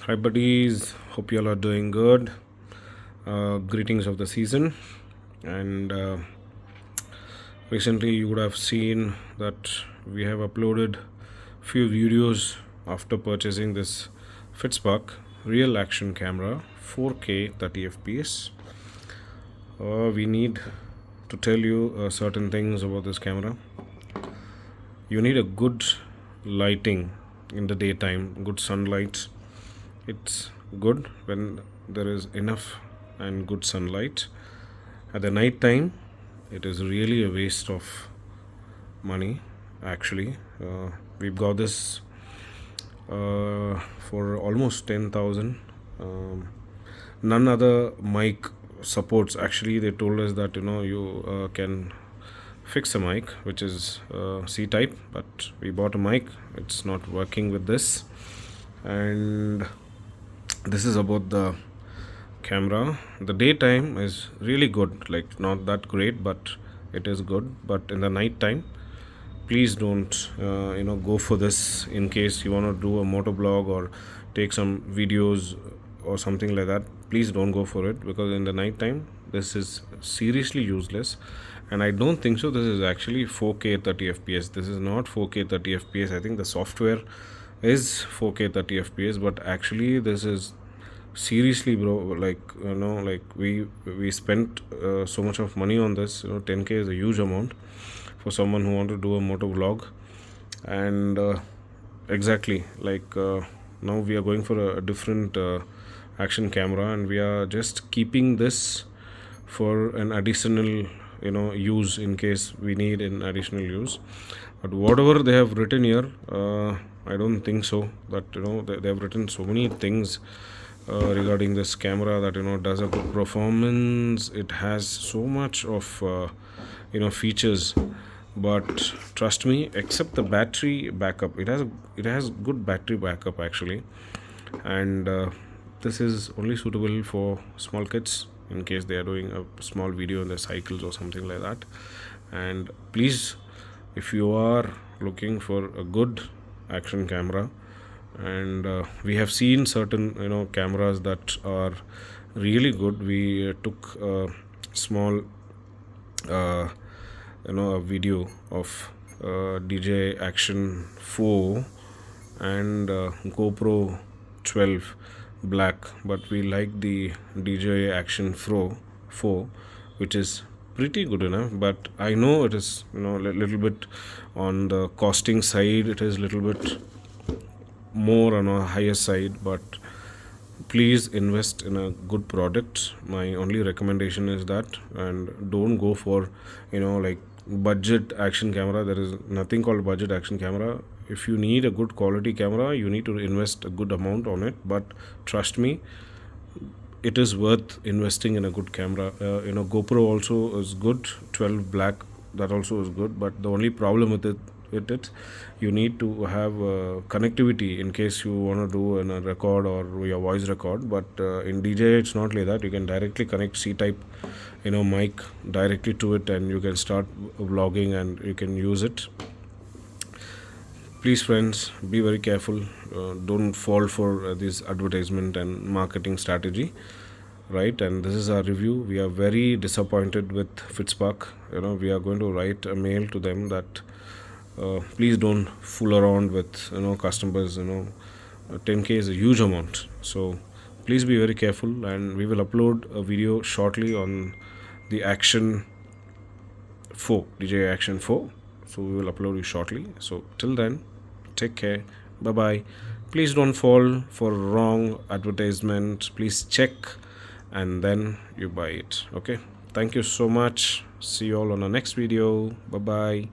Hi buddies, hope you all are doing good. Greetings of the season. And recently you would have seen that we have uploaded few videos after purchasing this fitspark real action camera 4k 30 fps. We need to tell you certain things about this camera. You need a good lighting in the daytime, good sunlight. It's good when there is enough and good sunlight. At the night time, it is really a waste of money. Actually, we've got this for almost 10,000. None other mic supports. Actually, they told us that you can fix a mic which is C type, but we bought a mic. It's not working with this, and this is about the camera. The daytime is really good, like not that great, but it is good. But in the night time, please don't go for this. In case you want to do a motovlog or take some videos or something like that, please don't go for it, because in the night time this is seriously useless. And I don't think so this is actually 4k 30 fps. This is not 4k 30 fps. I think the software is 4k 30 fps, but actually this is seriously, bro, like we spent so much of money on this. 10k is a huge amount for someone who want to do a motor vlog. And exactly, now we are going for a different action camera, and we are just keeping this for an additional use, in case we need an additional use. But whatever they have written here, I don't think so that they have written so many things regarding this camera, that does a good performance. It has so much of features, but trust me, except the battery backup, it has good battery backup actually. And this is only suitable for small kids, in case they are doing a small video in their cycles or something like that. And please, if you are looking for a good action camera, and we have seen certain cameras that are really good. We took a small a video of DJI Action 4 and GoPro 12 black, but we like the DJI Action 4, which is pretty good enough. But I know it is a little bit on the costing side, it is a little bit more on a higher side, but please invest in a good product. My only recommendation is that. And don't go for budget action camera. There is nothing called budget action camera. If you need a good quality camera, you need to invest a good amount on it. But trust me, it is worth investing in a good camera. GoPro also is good, 12 black, that also is good. But the only problem with it, you need to have connectivity in case you want to do a record or your voice record. But in DJI it's not like that. You can directly connect C type mic directly to it, and you can start vlogging and you can use it. Please friends, be very careful. Don't fall for this advertisement and marketing strategy, right? And this is our review. We are very disappointed with fitspark. We are going to write a mail to them that please don't fool around with customers. 10k is a huge amount, so please be very careful. And we will upload a video shortly on the Action 4, DJI Action 4. So we will upload it shortly. So till then, take care. Bye bye. Please don't fall for wrong advertisement. Please check and then you buy it. Okay, thank you so much. See you all on the next video. Bye bye.